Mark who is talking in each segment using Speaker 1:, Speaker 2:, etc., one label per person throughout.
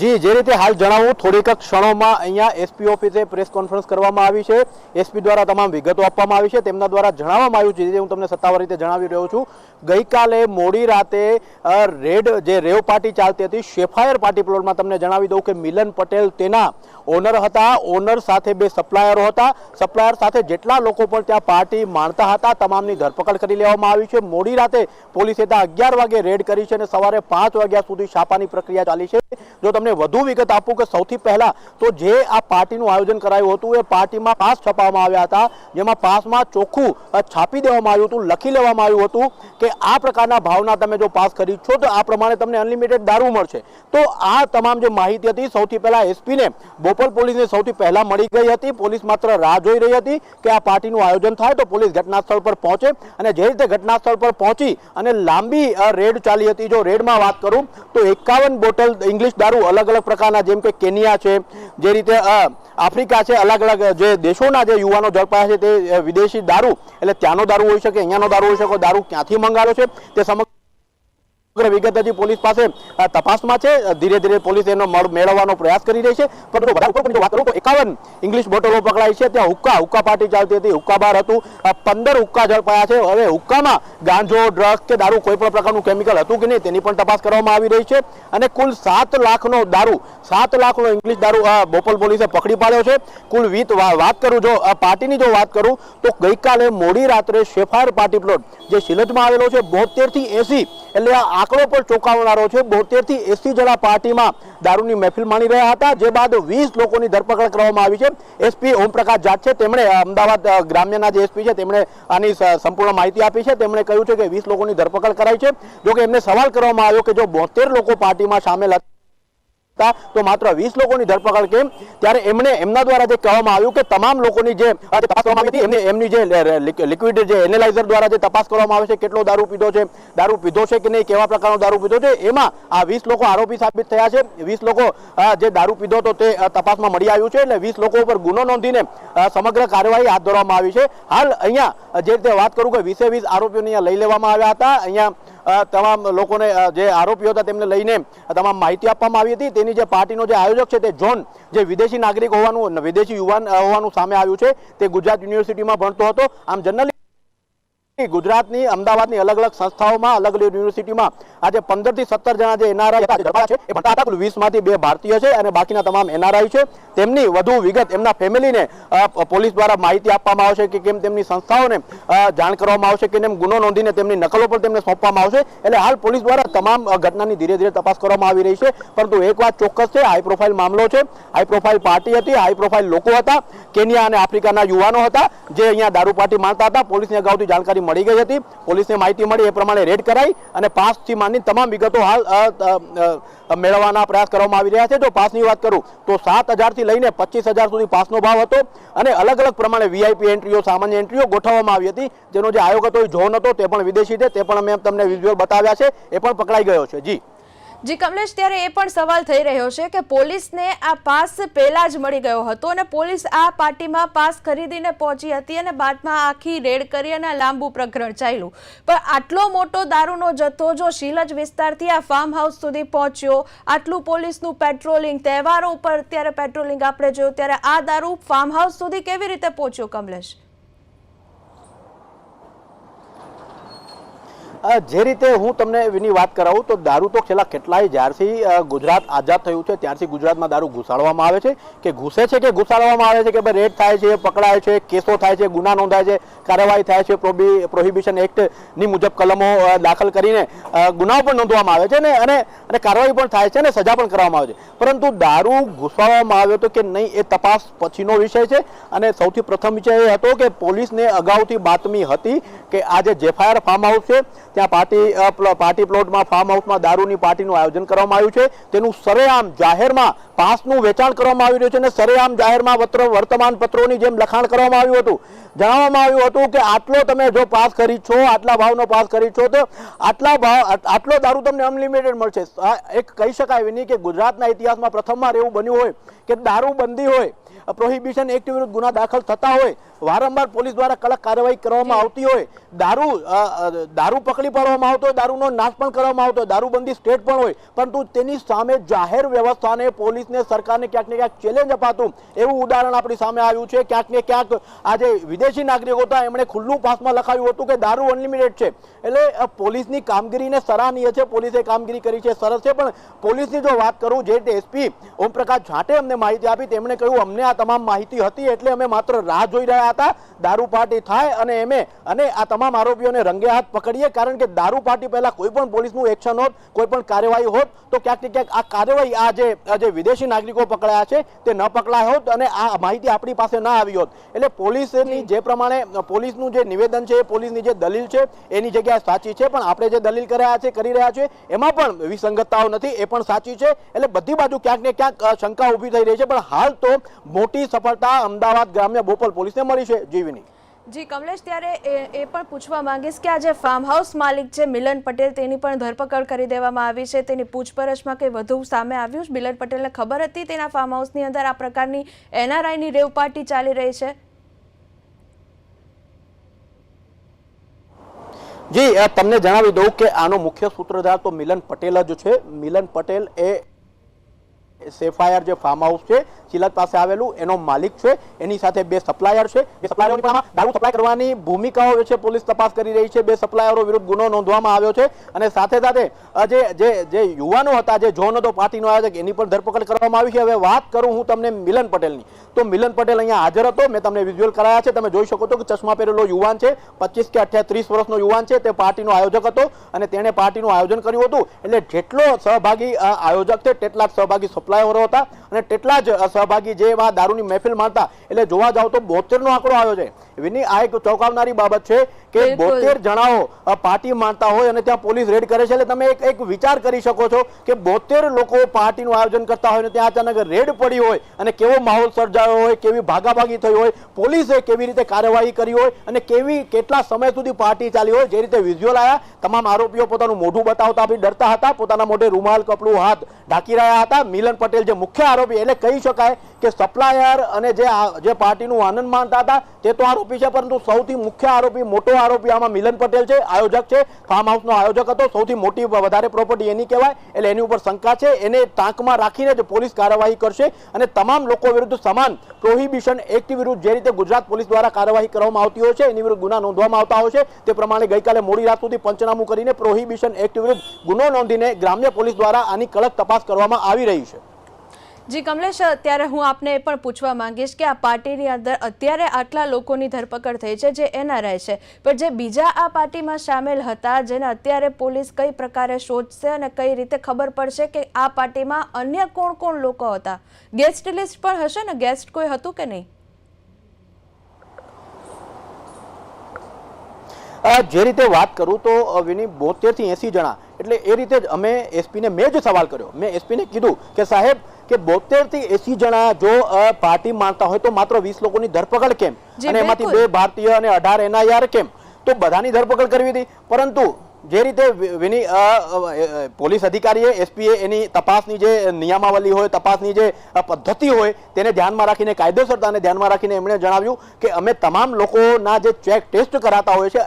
Speaker 1: જી, જે રીતે હાલ જણાવું થોડીક ક્ષણોમાં અહીંયા એસપી ઓફિસે પ્રેસ કોન્ફરન્સ કરવામાં આવી છે। એસપી દ્વારા તમામ વિગતો આપવામાં આવી છે। તેમના દ્વારા જણાવવામાં આવ્યું છે, જે હું તમને સત્તાવાર રીતે જણાવી રહ્યો છું, ગઈકાલે મોડી રાતે રેડ જે રેવ પાર્ટી ચાલતી હતી શેફાયર પાર્ટી પ્લોટમાં, તમને જણાવી દઉં કે મિલન પટેલ તેના ઓનર હતા। ઓનર સાથે બે સપ્લાયરો હતા। સપ્લાયર સાથે જેટલા લોકો પણ ત્યાં પાર્ટી માણતા હતા તમામની ધરપકડ કરી લેવામાં આવી છે। મોડી રાતે પોલીસે ત્યાં 11 વાગે રેડ કરી છે અને સવારે 5 વાગ્યા સુધી છાપાની પ્રક્રિયા ચાલી છે। જો તમને વધુ વિગત આપું કે સૌથી પહેલા તો જે આ પાર્ટીનું આયોજન કરાયું હતું એ પાર્ટીમાં પાસ છપાવવામાં આવ્યા હતા, જેમાં પાસમાં ચોખ્ખું છાપી દેવામાં આવ્યું હતું, લખી લેવામાં આવ્યું હતું કે આ પ્રકારના ભાવના તમે જો પાસ ખરીદશો તો આ પ્રમાણે તમને અનલિમિટેડ દારૂ મળશે। તો આ તમામ જે માહિતી હતી સૌથી પહેલા એસપીને બોપલ પોલીસને સૌથી પહેલા મળી ગઈ હતી। પોલીસ માત્ર રાહ જોઈ રહી હતી કે આ પાર્ટીનું આયોજન થાય તો પોલીસ ઘટના સ્થળ પર પહોંચે, અને જે રીતે ઘટના સ્થળ પર પહોંચી અને લાંબી રેડ ચાલી હતી। જો રેડમાં વાત કરું તો 51 બોટલ ઇંગ્લિશ દારૂ અલગ અલગ પ્રકારના, જેમ કે કેનિયા છે, જે રીતે આફ્રિકા છે, અલગ અલગ જે દેશોના જે યુવાનો ઝડપાયા છે તે વિદેશી દારૂ, એટલે ત્યાંનો દારૂ હોઈ શકે, અહીંયાનો દારૂ હોઈ શકે, દારૂ ક્યાંથી મંગાવ્યો છે તે સમગ્ર વિગત હજી પોલીસ પાસે તપાસમાં છે। ધીરે ધીરે પોલીસ એનો મેળવવાનો પ્રયાસ કરી રહી છે। પરંતુ વધારે ઉપર વાત કરું તો 51 ઇંગ્લિશ બોટલો પકડાઈ છે। ત્યાં હુક્કા પાર્ટી ચાલતી હતી, હુક્કા બાર હતું, 15 હુક્કા ઝડપાયા છે। હવે હુક્કામાં ગાંજો, ડ્રગ્સ કે દારૂ કોઈ પણ પ્રકારનું કેમિકલ હતું કે નહીં તેની પણ તપાસ કરવામાં આવી રહી છે। અને કુલ 7 લાખનો દારૂ, 7 લાખનો ઇંગ્લિશ દારૂ બોપલ પોલીસે પકડી પાડ્યો છે। કુલ વાત કરું જો પાર્ટીની જો વાત કરું તો ગઈકાલે મોડી રાત્રે શેફાયર પાર્ટી પ્લોટ જે શિલજમાં આવેલો છે 72 થી 80, એટલે આ આંકડો પણ ચોંકાવનારો છે, 72 થી 80 જણા પાર્ટીમાં દારૂની મહેફિલ માણી રહ્યા હતા। જે બાદ 20 લોકોની ધરપકડ કરવામાં આવી છે। એસપી ઓમપ્રકાશ જાટ છે, તેમણે અમદાવાદ ગ્રામ્યના જે એસપી છે તેમણે આની સંપૂર્ણ માહિતી આપી છે। તેમણે કહ્યું છે કે 20 લોકોની ધરપકડ કરાઈ છે। જો કે એમને સવાલ કરવામાં આવ્યો કે જો 72 લોકો પાર્ટીમાં સામેલ હતા તો માત્ર 20 લોકોની ધરપકડ કેમ, ત્યારે એમના દ્વારા જે કહેવામાં આવ્યું કે તમામ લોકોની જે તપાસ કરવામાં આવી હતી એમની જે લિક્વિડ જે એનાલાઇઝર દ્વારા જે તપાસ કરવામાં આવે છે, કેટલો દારૂ પીધો છે, દારૂ પીધો છે કે નહીં, કેવા પ્રકારનો દારૂ પીધો છે, એમાં આ 20 લોકો આરોપી સાબિત થયા છે। 20 લોકો જે દારૂ પીધો તો તે તપાસમાં મળી આવ્યું છે, એટલે 20 લોકો ઉપર ગુનો નોંધીને સમગ્ર કાર્યવાહી હાથ ધરવામાં આવી છે। હાલ અહીંયા જે રીતે વાત કરું કે 20 આરોપીઓને અહીંયા લઈ લેવામાં આવ્યા હતા। અહીંયા તમામ લોકોને જે આરોપીઓ હતા તેમને લઈને તમામ માહિતી આપવામાં આવી હતી। તેની જે પાર્ટીનો જે આયોજક છે તે જોન, જે વિદેશી નાગરિક હોવાનું, વિદેશી યુવાન હોવાનું સામે આવ્યું છે, તે ગુજરાત યુનિવર્સિટીમાં ભણતો હતો। આમ જનરલી ગુજરાતની, અમદાવાદની અલગ અલગ સંસ્થાઓમાં, અલગ અલગ યુનિવર્સિટીમાં આજે 15 થી 17 જણા જે એનઆરઆઈ હતા છે એ ભણતા હતા। 20 માંથી 2 ભારતીય છે અને બાકીના તમામ એનઆરઆઈ છે। તેમની વધુ વિગત એમના ફેમિલીને પોલીસ દ્વારા માહિતી આપવામાં આવશે કે કેમ તેમની સંસ્થાઓને જાણ કરવામાં આવશે કે કેમ ગુનો નોંધીને તેમની નકલો પણ તેમને સોંપવામાં આવશે। એટલે હાલ પોલીસ દ્વારા તમામ ઘટનાની ધીરે ધીરે તપાસ કરવામાં આવી રહી છે। પરંતુ એક વાત ચોક્કસ છે, હાઈ પ્રોફાઇલ મામલો છે, હાઈ પ્રોફાઇલ પાર્ટી હતી, હાઈ પ્રોફાઇલ લોકો હતા, કેન્યા અને આફ્રિકાના યુવાનો હતા જે અહીંયા દારૂ પાર્ટી માણતા હતા। પોલીસને અગાઉથી જાણકારી મળી ગઈ હતી, પોલીસને માહિતી મળી એ પ્રમાણે રેડ કરાઈ અને પાસથી માંડી તમામ વિગતો હાલ મેળવવાના પ્રયાસ કરવામાં આવી રહ્યા છે। જો પાસની વાત કરું તો 7,000 થી લઈને 25,000 સુધી પાસનો ભાવ હતો અને અલગ અલગ પ્રમાણે વીઆઈપી એન્ટ્રીઓ, સામાન્ય એન્ટ્રીઓ ગોઠવવામાં આવી હતી। જેનો જે આયોગ હતો એ જોન હતો, તે પણ વિદેશી છે, તે પણ મેં તમને વિઝ્યુઅલ બતાવ્યા છે, એ પણ પકડાઈ ગયો છે।
Speaker 2: જી કમલેશ, ત્યારે એ પણ સવાલ થઈ રહ્યો છે કે પોલીસને આ પાસ પહેલા જ મળી ગયો હતો અને પોલીસ આ પાર્ટીમાં પાસ ખરીદીને પહોંચી હતી અને બાદમાં આખી રેડ કરી અને લાંબુ પ્રકરણ ચાલ્યું, પણ આટલો મોટો દારૂનો જથ્થો જો શિલજ વિસ્તારથી આ ફાર્મ હાઉસ સુધી પહોંચ્યો, આટલું પોલીસનું પેટ્રોલિંગ, તહેવારો ઉપર અત્યારે પેટ્રોલિંગ આપણે જોયું, ત્યારે આ દારૂ ફાર્મ હાઉસ સુધી કેવી રીતે પહોંચ્યો કમલેશ?
Speaker 1: જે રીતે હું તમને એની વાત કરાવું તો દારૂ તો છેલ્લા કેટલાય જ્યારથી ગુજરાત આઝાદ થયું છે ત્યારથી ગુજરાતમાં દારૂ ઘુસાડવામાં આવે છે કે ઘૂસે છે કે ઘુસાડવામાં આવે છે કે ભાઈ રેડ થાય છે, પકડાય છે, કેસો થાય છે, ગુના નોંધાય છે, કાર્યવાહી થાય છે, પ્રોહિબિશન એક્ટની મુજબ કલમો દાખલ કરીને ગુનાઓ પણ નોંધવામાં આવે છે ને અને કાર્યવાહી પણ થાય છે અને સજા પણ કરવામાં આવે છે। પરંતુ દારૂ ઘુસાડવામાં આવ્યો તો કે નહીં એ તપાસ પછીનો વિષય છે। અને સૌથી પ્રથમ વિષય એ હતો કે પોલીસને અગાઉથી બાતમી હતી કે આ જે જેફાયર ફાર્મ હાઉસ છે ત્યાં પાર્ટી પ્લોટમાં, ફાર્મ હાઉસમાં દારૂની પાર્ટીનું આયોજન કરવામાં આવ્યું છે। તેનું સરેઆમ જાહેરમાં પાસનું વેચાણ કરવામાં આવી રહ્યું છે અને સરેઆમ જાહેરમાં વર્તમાન પત્રોની જેમ લખાણ કરવામાં આવ્યું હતું। જણાવવામાં આવ્યું હતું કે આટલો તમે જો પાસ ખરીદશો, આટલા ભાવનો પાસ ખરીદશો તો આટલો દારૂ તમને અનલિમિટેડ મળશે। એક કહી શકાય નહીં કે ગુજરાતના ઇતિહાસમાં પ્રથમવાર એવું બન્યું હોય કે દારૂ બંધી હોય, પ્રોહિબિશન એક્ટ વિરુદ્ધ ગુના દાખલ થતા હોય, વારંવાર પોલીસ દ્વારા કડક કાર્યવાહી કરવામાં આવતી હોય, દારૂ પકડી પકડી પાડવામાં આવતો હોય, દારૂનો નાશ પણ કરવામાં આવતો હોય, દારૂબંધી સ્ટેટ પણ હોય, પરંતુ તેની સામે જાહેર વ્યવસ્થાને, પોલીસને, સરકારને ક્યાંક ને ક્યાંક ચેલેન્જ અપાતું એવું ઉદાહરણ આપણી સામે આવ્યું છે. ક્યાંક ને ક્યાંક આજે વિદેશી નાગરિકો હતા એમણે ખુલ્લું પાસમાં લખાવ્યું હતું કે દારૂ અનલિમિટેડ છે. એટલે પોલીસની કામગીરીને સરાહનીય છે, પોલીસે કામગીરી કરી છે, સરસ છે. પણ પોલીસની જો વાત કરું, જે રીતે એસપી ઓમપ્રકાશ જાટે અમને માહિતી આપી, તેમણે કહ્યું અમને આ તમામ માહિતી હતી એટલે અમે માત્ર રાહ જોઈ રહ્યા હતા દારૂ પાર્ટી થાય અને આ તમામ આરોપીઓને રંગે હાથ પકડીએ. કારણ કે દારૂ પાર્ટી પહેલા કોઈ પણ પોલીસનું એક્શન હોત, કોઈ પણ કાર્યવાહી હોત તો ક્યાંક ને ક્યાંક આ કાર્યવાહી આ જે વિદેશી નાગરિકો પકડાયા છે તે ન પકડાયા હોત અને આ માહિતી આપણી પાસે ના આવી હોત. એટલે પોલીસની જે પ્રમાણે પોલીસનું જે નિવેદન છે, પોલીસની જે દલીલ છે એની જગ્યાએ સાચી છે, પણ આપણે જે દલીલ કરી રહ્યા છે એમાં પણ વિસંગતતાઓ નથી, એ પણ સાચી છે. એટલે બધી બાજુ ક્યાંક ને ક્યાંક શંકા ઊભી થઈ રહી છે. પણ હાલ તો મોટી સફળતા અમદાવાદ ગ્રામ્ય બોપલ પોલીસને મળી છે. જીવીની
Speaker 2: જી કમલેશ, ત્યારે એ પણ પૂછવા માંગીશ કે આ જે ફાર્મ હાઉસ માલિક છે મિલન પટેલ, તેની પણ ધરપકડ કરી દેવામાં આવી છે. તેની પૂછપરછમાં કંઈ વધુ સામે આવ્યું? મિલન પટેલને ખબર હતી તેના ફાર્મ હાઉસની અંદર આ પ્રકારની એનઆરઆઈની રેવ પાર્ટી ચાલી રહી છે?
Speaker 1: જી, તમને જણાવી દઉં કે આનો મુખ્ય સૂત્રધાર તો મિલન પટેલ જ છે. મિલન પટેલ એ સેફાયર જે ફાર્મ હાઉસ છે ચિલક પાસે આવેલું એનો માલિક છે. એની સાથે બે સપ્લાયર છે. બે સપ્લાયરોની પણ દારૂ સપ્લાય કરવાની ભૂમિકાઓ વિશે પોલીસ તપાસ કરી રહી છે. બે સપ્લાયરો વિરુદ્ધ ગુનો નોંધવામાં આવ્યો છે અને સાથે સાથે જે યુવાનો હતા, જે જોન હતો પાર્ટીનો આયોજક, એની પણ ધરપકડ કરવામાં આવી છે. હવે વાત કરું હું તમને મિલન પટેલની, તો મિલન પટેલ અહીંયા હાજર હતો. મેં તમને વિઝ્યુઅલ કરાયા છે, તમે જોઈ શકો છો કે ચશ્મા પહેરેલો યુવાન છે, 25 કે 30 વર્ષનો યુવાન છે. તે પાર્ટીનો આયોજક હતો અને તેણે પાર્ટીનું આયોજન કર્યું હતું. એટલે જેટલો સહભાગી આયોજક છે તેટલા જ સહભાગી સપ્લાયરો હતા અને તેટલા જ સહભાગી જે દારૂની મહેફિલ માણતા. એટલે જોવા જાવ તો 72 નો આંકડો આવ્યો છે. વિની આ એક ચોંકાવનારી બાબત છે કે 72 જણાઓ પાર્ટી માણતા હોય અને ત્યાં પોલીસ રેડ કરે છે. એટલે તમે એક વિચાર કરી શકો છો કે 72 લોકો પાર્ટીનું આયોજન કરતા હોય અને ત્યાં અચાનક રેડ પડી હોય અને કેવો માહોલ સર્જાયો હોય, કેવી ભાગાભાગી થઈ હોય, પોલીસે કેવી રીતે કાર્યવાહી કરી હોય અને કેટલા સમય સુધી પાર્ટી ચાલી હોય. જે રીતે વિઝ્યુઅલ આવ્યા, તમામ આરોપીઓ પોતાનું મોઢું બતાવતા બી ડરતા હતા, પોતાના મોઢે રૂમાલ, કપડું, હાથ ઢાંકી રહ્યા હતા. મિલન પટેલ જે મુખ્ય આરોપી, એટલે કહી શકાય કે સપ્લાયર અને જે પાર્ટીનું આનંદ માણતા હતા તે તો આરોપી છે, પરંતુ સૌથી મુખ્ય આરોપી, મોટો આરોપી આમાં મિલન પટેલ છે. આયોજક છે, ફાર્મ હાઉસનો આયોજક હતો. સૌથી મોટી વધારે પ્રોપર્ટી એની કહેવાય. એટલે એની ઉપર શંકા છે. એને ટાંકમાં રાખીને જ પોલીસ કાર્યવાહી કરશે અને તમામ લોકો વિરુદ્ધ સમાન પ્રોહિબિશન એક્ટ વિરુદ્ધ જે રીતે ગુજરાત પોલીસ દ્વારા કાર્યવાહી કરવામાં આવતી હોય છે, એની વિરુદ્ધ ગુના નોંધવામાં આવતા હોય છે, તે પ્રમાણે ગઈકાલે મોડી રાત સુધી પંચનામું કરીને પ્રોહિબિશન એક્ટ વિરુદ્ધ ગુનો નોંધીને ગ્રામ્ય પોલીસ દ્વારા આની કડક તપાસ કરવામાં આવી રહી છે.
Speaker 2: જી કમલેશ, અત્યારે હું આપને એ પણ પૂછવા માંગીશ કે આ પાર્ટીની અંદર અત્યારે આટલા લોકોની ધરપકડ થઈ છે જે એનઆરઆઈ છે, પણ જે બીજા આ પાર્ટીમાં સામેલ હતા જેને અત્યારે પોલીસ કઈ પ્રકારે શોધશે અને કઈ રીતે ખબર પડશે કે આ પાર્ટીમાં અન્ય કોણ કોણ લોકો હતા? ગેસ્ટ લિસ્ટ પણ હશે ને? ગેસ્ટ કોઈ હતું કે નહીં?
Speaker 1: જે રીતે વાત કરું તો વિની 72 થી 80 જણા, એટલે એ રીતે જ અમે એસપીને મેં જ સવાલ કર્યો. મેં એસપીને કીધું કે સાહેબ કે 72 થી 80 જણા જો પાર્ટી માનતા હોય તો માત્ર 20 લોકોની ધરપકડ કેમ? અને એમાંથી 2 ભારતીય અને 18 એનઆઈઆર કેમ? તો બધાની ધરપકડ કરવી હતી. પરંતુ જે રીતે વિની પોલીસ અધિકારીએ, એસપીએ એની તપાસની જે નિયમાવલી હોય, તપાસની જે પદ્ધતિ હોય તેને ધ્યાનમાં રાખીને, કાયદેસરતાને ધ્યાનમાં રાખીને એમણે જણાવ્યું કે અમે તમામ લોકોના જે ચેક ટેસ્ટ કરાતા હોય છે,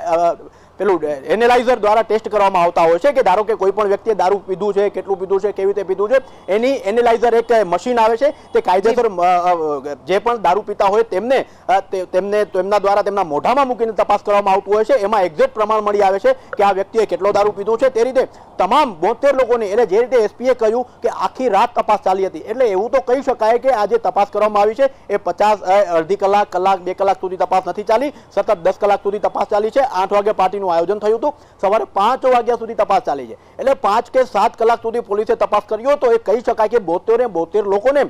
Speaker 1: પેલું એનાલાઇઝર દ્વારા ટેસ્ટ કરવામાં આવતા હોય છે કે ધારો કે કોઈ પણ વ્યક્તિએ દારૂ પીધું છે, કેટલું પીધું છે, કેવી રીતે પીધું છે, એની એનાલાઇઝર એક મશીન આવે છે. તે કાયદેસર જે પણ દારૂ પીતા હોય તેમના દ્વારા તેમના મોઢામાં મૂકીને તપાસ કરવામાં આવતું હોય છે. એમાં એક્ઝેક્ટ પ્રમાણ મળી આવે છે કે આ વ્યક્તિએ કેટલો દારૂ પીધું છે. તે રીતે તમામ 72 લોકોની, એટલે જે રીતે એસપીએ કહ્યું કે આખી રાત તપાસ ચાલી હતી, એટલે એવું તો કહી શકાય કે આ જે તપાસ કરવામાં આવી છે એ 50 અડધી કલાક, 2 કલાક સુધી તપાસ નથી ચાલી, સતત 10 કલાક સુધી તપાસ ચાલી છે. 8 વાગે પાર્ટીનું આયોજન થયું હતું, સવારે 5 વાગ્યા સુધી તપાસ ચાલી છે. એટલે 5 કે 7 કલાક સુધી પોલીસે તપાસ કર્યો તો એ કહી શકાય કે 72 લોકોને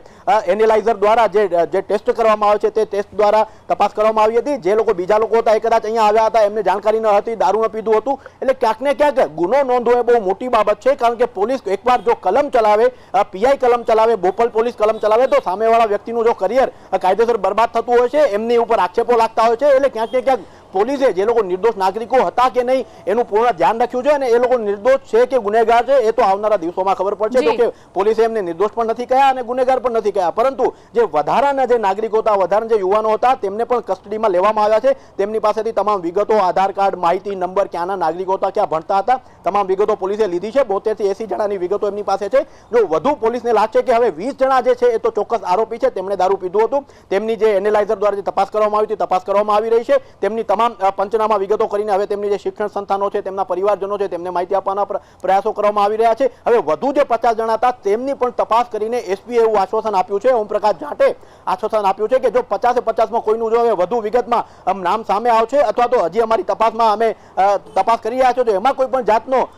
Speaker 1: એનાલાઇઝર દ્વારા જે ટેસ્ટ કરવામાં આવે છે તે ટેસ્ટ દ્વારા તપાસ કરવામાં આવી હતી. જે લોકો બીજા લોકો હતા એ કદાચ અહીંયા આવ્યા હતા, એમને જાણકારી ન હતી, દારૂ ન પીધું હતું. એટલે ક્યાંક ને ક્યાંક ગુનો નોંધવો એ બહુ મોટી બાબત છે. કારણ કે પોલીસ એકવાર જો કલમ ચલાવે, પીઆઈ કલમ ચલાવે, બોપલ પોલીસ કલમ ચલાવે તો સામેવાળા વ્યક્તિનું જો કરિયર કાયદેસર બરબાદ થતું હોય છે, એમની ઉપર આક્ષેપો લાગતા હોય છે. એટલે ક્યાંક ને ક્યાંક પોલીસે જે લોકો નિર્દોષ નાગરિકો હતા કે નહીં એનું પૂર્ણ ધ્યાન રાખ્યું છે અને એ લોકો નિર્દોષ છે કે ગુનેગાર છે એ તો આવનારા દિવસોમાં ખબર પડશે. તો કે પોલીસે એમને નિર્દોષ પણ નથી કહ્યા અને ગુનેગાર પણ નથી કહ્યા, પરંતુ જે વધારાના જે નાગરિકો હતા, વધારાના જે યુવાનો હતા, તેમને પણ કસ્ટડીમાં લેવામાં આવ્યા છે. તેમની પાસેથી તમામ વિગતો, આધાર કાર્ડ, માહિતી, નંબર, ક્યાંના નાગરિકો હતા, ક્યાં ભણતા હતા, તમામ વિગતો પોલીસે લીધી છે. 72 થી 80 જણાની વિગતો એમની પાસે છે. જો વધુ પોલીસને લાગશે કે હવે 20 જણા જે છે એ તો ચોક્કસ આરોપી છે, તેમણે દારૂ પીધું હતું, તેમની જે એનાલાઇઝર દ્વારા જે તપાસ કરવામાં આવી હતી, તપાસ કરવામાં આવી રહી છે. તેમની તમામ પંચનામા વિગતો કરીને હવે તેમની જે શિક્ષણ સંસ્થાનો છે, તેમના પરિવારજનો છે, તેમને માહિતી આપવાના પ્રયાસો કરવામાં આવી રહ્યા છે. હવે વધુ જે 50 જણા હતા તેમની પણ તપાસ કરીને એસપીએ એવું આશ્વાસન આપ્યું છે, ઓમપ્રકાશ જાટે આશ્વાસન આપ્યું છે કે જો 50-50માં કોઈનું જો હવે વધુ વિગતમાં નામ સામે આવશે અથવા તો હજી અમારી તપાસમાં અમે તપાસ કરી રહ્યા છો તો એમાં કોઈ પણ જાતનો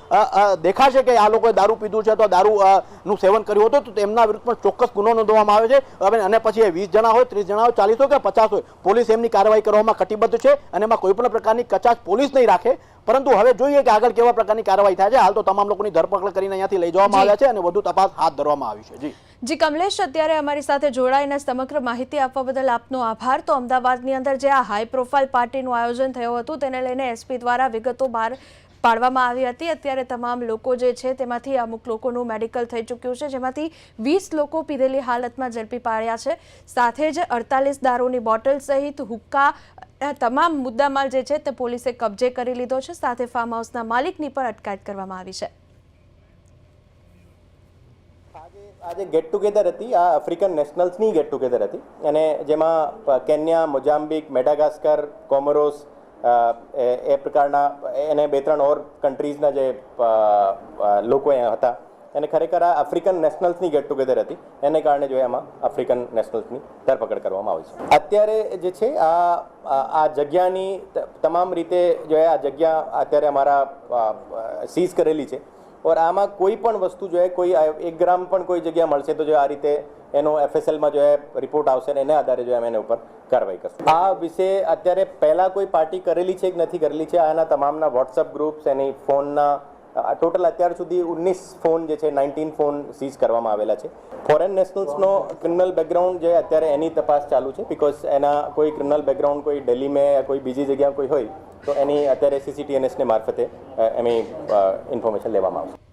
Speaker 1: દેખાશે કે આ લોકોએ દારૂ પીધું છે અથવા દારૂ નું સેવન કર્યું હતું તો તેમના વિરુદ્ધ પણ ચોક્કસ ગુનો નોંધવામાં આવે છે. હવે અને પછી એ 20 જણા હોય, 30 જણા હોય, 40 હોય કે 50 હોય, પોલીસ એમની કાર્યવાહી કરવામાં કટિબદ્ધ છે અને એમાં કોઈ પણ પ્રકારની કચાશ પોલીસ નહીં રાખે. પરંતુ હવે જોઈએ કે આગળ કેવા પ્રકારની કાર્યવાહી થાય છે. હાલ તો તમામ લોકોની ધરપકડ કરીને અહીંયાથી લઈ જવામાં આવ્યા છે અને વધુ તપાસ હાથ ધરવામાં આવી છે.
Speaker 2: જી કમલેશ, અત્યારે અમારી સાથે જોડાઈને સમગ્ર માહિતી આપવા બદલ આપનો આભાર. તો અમદાવાદની અંદર જે આ હાઈ પ્રોફાઇલ પાર્ટીનું આયોજન થયું હતું તેને લઈને એસપી દ્વારા વિગતો બહાર પાડવામાં આવી હતી. અત્યારે તમામ લોકો જે છે તેમાંથી અમુક લોકોનું મેડિકલ થઈ ચૂક્યું છે, જેમાંથી 20 લોકો પીધેલી હાલતમાં ઝડપી પાડ્યા છે. સાથે જ 48 દારૂની બોટલ સહિત હુક્કા તમામ મુદ્દામાલ જે છે તે પોલીસે કબજે કરી લીધો છે. સાથે ફાર્મ હાઉસના માલિકની પણ અટકાયત કરવામાં આવી છે.
Speaker 3: આજે ગેટ ટુગેધર હતી, આ આફ્રિકન નેશનલ્સની ગેટ ટુગેધર હતી અને જેમાં કેન્યા, મોઝામ્બિક, મેડાગાસ્કર, કોમોરોસ એ પ્રકારના એને 2-3 ઓર કન્ટ્રીઝના જે લોકો અહીંયા હતા અને ખરેખર આ આફ્રિકન નેશનલ્સની ગેટ ટુગેધર હતી. એને કારણે જો એમાં આફ્રિકન નેશનલ્સની ધરપકડ કરવામાં આવી છે. અત્યારે જે છે આ જગ્યાની તમામ રીતે જો આ જગ્યા અત્યારે અમારા સીઝ કરેલી છે ઓર આમાં કોઈ પણ વસ્તુ જો કોઈ 1 ગ્રામ પણ કોઈ જગ્યા મળશે તો જો આ રીતે એનો FSLમાં જો રિપોર્ટ આવશે ને એને આધારે જો એના ઉપર કાર્યવાહી કરશું. આ વિશે અત્યારે પહેલાં કોઈ પાર્ટી કરેલી છે કે નથી કરેલી છે, આના તમામના વોટ્સઅપ ગ્રુપ્સ, એની ફોનના ટોટલ અત્યાર સુધી 19 ફોન જે છે, 19 ફોન સીઝ કરવામાં આવેલા છે. ફોરેન નેશનલ્સનો ક્રિમિનલ બેકગ્રાઉન્ડ જે અત્યારે એની તપાસ ચાલુ છે, બિકોઝ એના કોઈ ક્રિમિનલ બેકગ્રાઉન્ડ કોઈ દિલ્હીમાં યા કોઈ બીજી જગ્યાએ કોઈ હોય તો એની અત્યારે CCTNSને મારફતે એની ઇન્ફોર્મેશન લેવામાં આવશે.